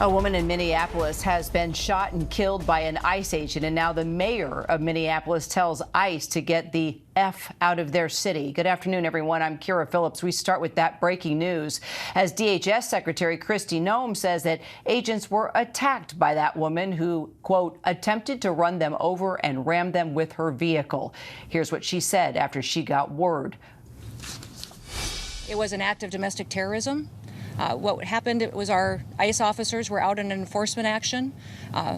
A woman in Minneapolis has been shot and killed by an ICE agent, and now the mayor of Minneapolis tells ICE to get the F out of their city. Good afternoon, everyone. I'm Kira Phillips. We start with that breaking news as DHS Secretary Kristi Noem says that agents were attacked by that woman who, quote, attempted to run them over and ram them with her vehicle. Here's what she said after she got word. It was an act of domestic terrorism. What happened was our ICE officers were out in an enforcement action.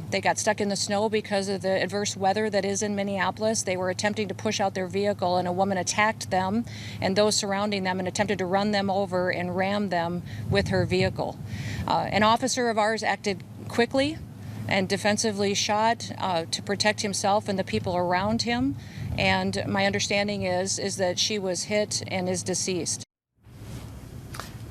They got stuck in the snow because of the adverse weather that is in Minneapolis. They were attempting to push out their vehicle, and a woman attacked them and those surrounding them and attempted to run them over and ram them with her vehicle. An officer of ours acted quickly and defensively shot to protect himself and the people around him. And my understanding is that she was hit and is deceased.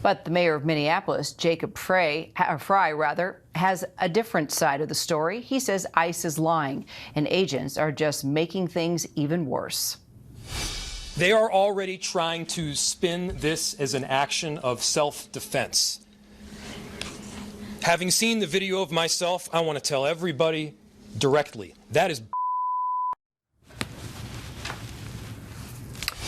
But the mayor of Minneapolis, Jacob Frey, has a different side of the story. He says ICE is lying and agents are just making things even worse. They are already trying to spin this as an action of self-defense. Having seen the video of myself, I want to tell everybody directly, that is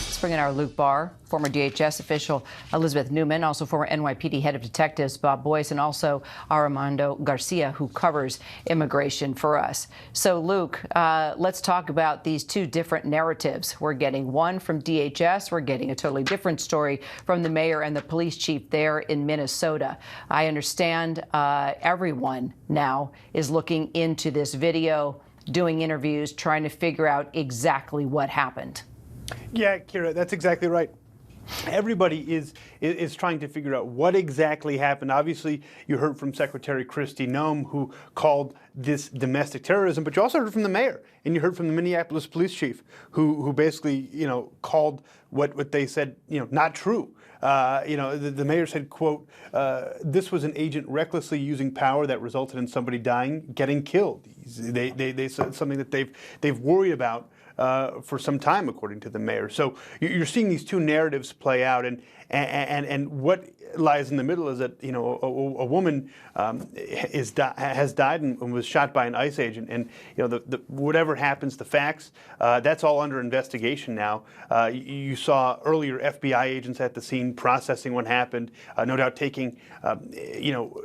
Let's bring in our Luke Barr, former DHS official Elizabeth Newman, also former NYPD head of detectives Bob Boyce, and also Armando Garcia, who covers immigration for us. So, Luke, let's talk about these two different narratives. We're getting one from DHS. We're getting a totally different story from the mayor and the police chief there in Minnesota. I understand everyone now is looking into this video, doing interviews, trying to figure out exactly what happened. Yeah, Kira, that's exactly right. Everybody is trying to figure out what exactly happened. Obviously, you heard from Secretary Kristi Noem, who called this domestic terrorism, but you also heard from the mayor, and you heard from the Minneapolis police chief, who basically, called what they said, not true. The mayor said, quote, this was an agent recklessly using power that resulted in somebody dying, getting killed. They said something that they've worried about for some time, according to the mayor. So you're seeing these two narratives play out, and what lies in the middle is that a woman has died and was shot by an ICE agent, and whatever happens, the facts, that's all under investigation now. You saw earlier FBI agents at the scene processing what happened, no doubt taking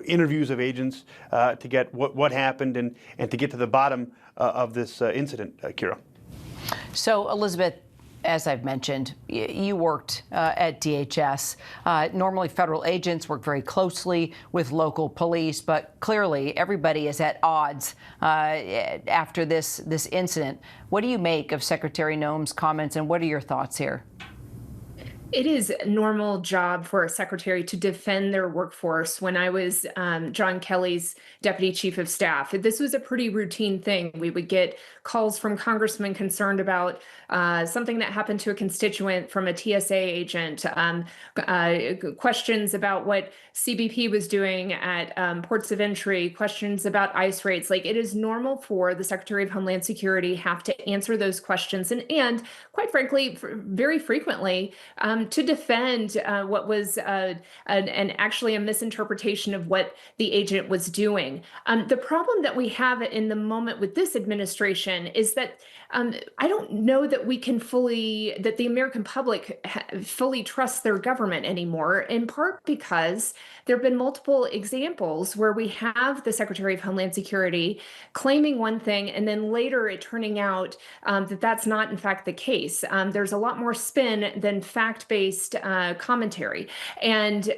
interviews of agents to get what happened and to get to the bottom of this incident, Kira. So, Elizabeth, as I've mentioned, you worked at DHS. Normally, federal agents work very closely with local police, but clearly everybody is at odds after this incident. What do you make of Secretary Noem's comments, and what are your thoughts here? It is a normal job for a secretary to defend their workforce. When I was John Kelly's deputy chief of staff, this was a pretty routine thing. We would get calls from congressmen concerned about something that happened to a constituent from a TSA agent, questions about what CBP was doing at ports of entry, questions about ICE rates. Like, it is normal for the Secretary of Homeland Security have to answer those questions, and quite frankly, very frequently, to defend what was actually a misinterpretation of what the agent was doing. The problem that we have in the moment with this administration is that I don't know that that the American public fully trusts their government anymore, in part because there have been multiple examples where we have the Secretary of Homeland Security claiming one thing and then later it turning out that that's not in fact the case. There's a lot more spin than fact-based commentary. And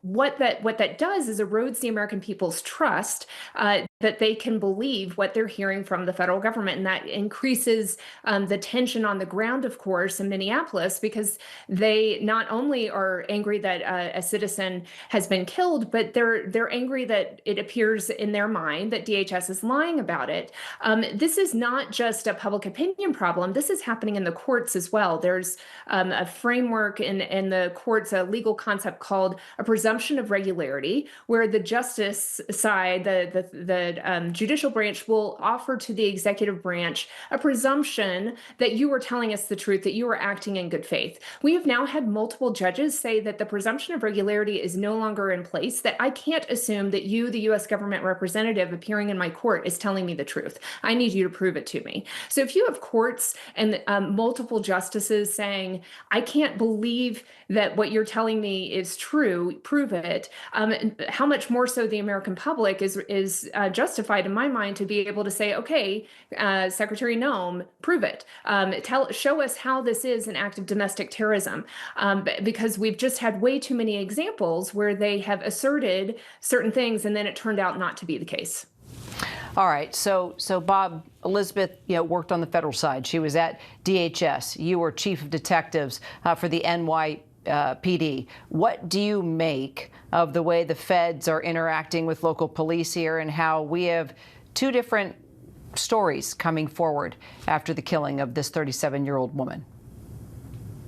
what that does is erodes the American people's trust that they can believe what they're hearing from the federal government. And that increases the tension on the ground, of course, in Minneapolis, because they not only are angry that a citizen has been killed, but they're angry that it appears in their mind that DHS is lying about it. This is not just a public opinion problem. This is happening in the courts as well. There's a framework framework and the court's a legal concept called a presumption of regularity, where the justice side, the judicial branch, will offer to the executive branch a presumption that you were telling us the truth, that you were acting in good faith. We have now had multiple judges say that the presumption of regularity is no longer in place, that I can't assume that you, the U.S. government representative appearing in my court, is telling me the truth. I need you to prove it to me. So if you have courts and multiple justices saying, I can't believe that what you're telling me is true, prove it, how much more so the American public is justified, in my mind, to be able to say, okay, Secretary Noem, prove it. Show us how this is an act of domestic terrorism, because we've just had way too many examples where they have asserted certain things and then it turned out not to be the case. All right. So Bob, Elizabeth, worked on the federal side. She was at DHS. You were chief of detectives for the NYPD. What do you make of the way the feds are interacting with local police here, and how we have two different stories coming forward after the killing of this 37-year-old woman?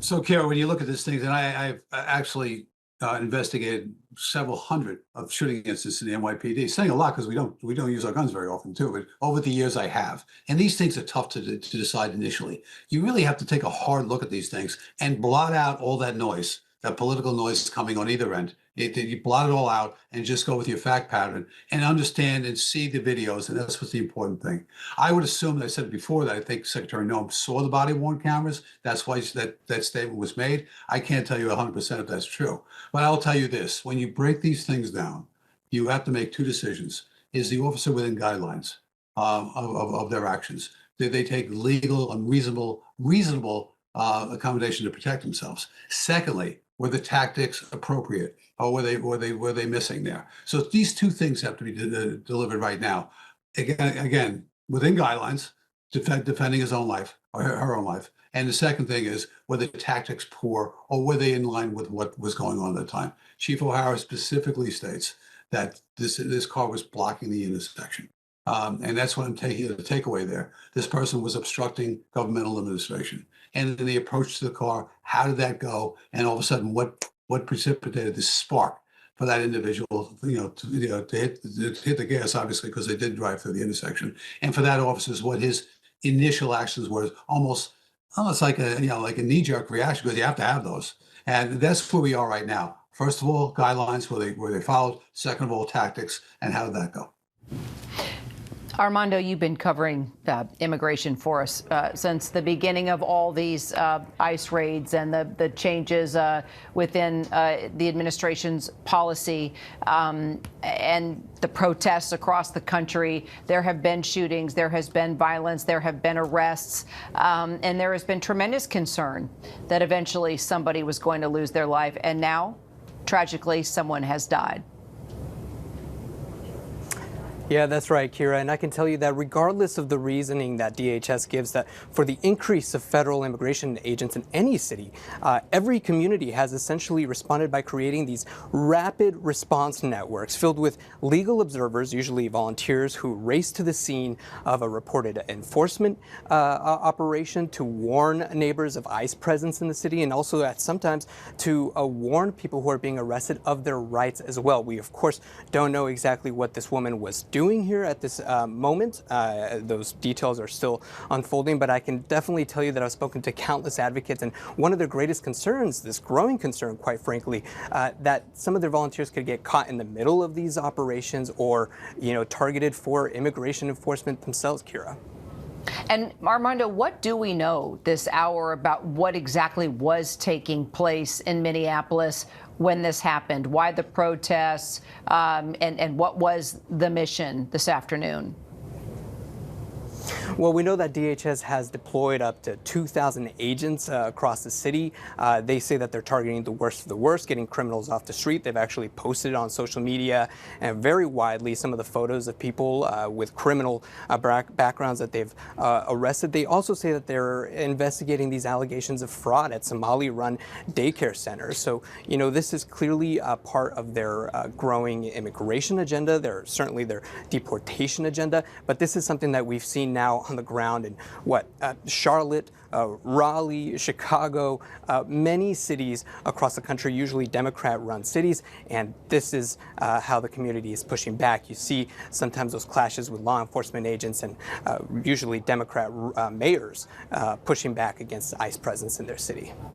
So, Kara, when you look at these things, and I've actually investigated several hundred of shooting incidents in the NYPD, saying a lot because we don't use our guns very often too, but over the years I have. And these things are tough to decide initially. You really have to take a hard look at these things and blot out all that noise, that political noise coming on either end. You blot it all out and just go with your fact pattern and understand and see the videos, and that's what's the important thing. I would assume, that I said before, that I think Secretary Noem saw the body-worn cameras. That's why that statement was made. I can't tell you 100% if that's true. But I'll tell you this. When you break these things down, you have to make two decisions. Is the officer within guidelines of their actions? Did they take legal and reasonable accommodation to protect themselves? Secondly, were the tactics appropriate, or were they missing there? So these two things have to be delivered right now. Again, within guidelines, defending his own life or her own life. And the second thing is, were the tactics poor, or were they in line with what was going on at the time? Chief O'Hara specifically states that this car was blocking the intersection. And that's what I'm taking the takeaway there. This person was obstructing governmental administration. And then the approach to the car, how did that go? And all of a sudden, what precipitated this spark for that individual, to hit the gas, obviously, because they did drive through the intersection. And for that officer, what his initial actions were, almost like a knee-jerk reaction, because you have to have those. And that's where we are right now. First of all, guidelines where they followed. Second of all, tactics, and how did that go? Armando, you've been covering immigration for us since the beginning of all these ICE raids and the changes within the administration's policy and the protests across the country. There have been shootings, there has been violence, there have been arrests, and there has been tremendous concern that eventually somebody was going to lose their life. And now, tragically, someone has died. Yeah, that's right, Kira. And I can tell you that regardless of the reasoning that DHS gives that for the increase of federal immigration agents in any city, every community has essentially responded by creating these rapid response networks filled with legal observers, usually volunteers, who race to the scene of a reported enforcement operation to warn neighbors of ICE presence in the city, and also sometimes to warn people who are being arrested of their rights as well. We, of course, don't know exactly what this woman was doing here at this moment. Those details are still unfolding, but I can definitely tell you that I've spoken to countless advocates, and one of their greatest concerns, this growing concern, quite frankly, that some of their volunteers could get caught in the middle of these operations or, targeted for immigration enforcement themselves, Kira. And Armando, what do we know this hour about what exactly was taking place in Minneapolis when this happened? Why the protests, and what was the mission this afternoon? Well, we know that DHS has deployed up to 2,000 agents across the city. They say that they're targeting the worst of the worst, getting criminals off the street. They've actually posted on social media and very widely some of the photos of people with criminal backgrounds that they've arrested. They also say that they're investigating these allegations of fraud at Somali-run daycare centers. So, this is clearly a part of their growing immigration agenda, certainly their deportation agenda. But this is something that we've seen now on the ground in Charlotte, Raleigh, Chicago, many cities across the country, usually Democrat-run cities, and this is how the community is pushing back. You see sometimes those clashes with law enforcement agents and usually Democrat mayors pushing back against ICE presence in their city.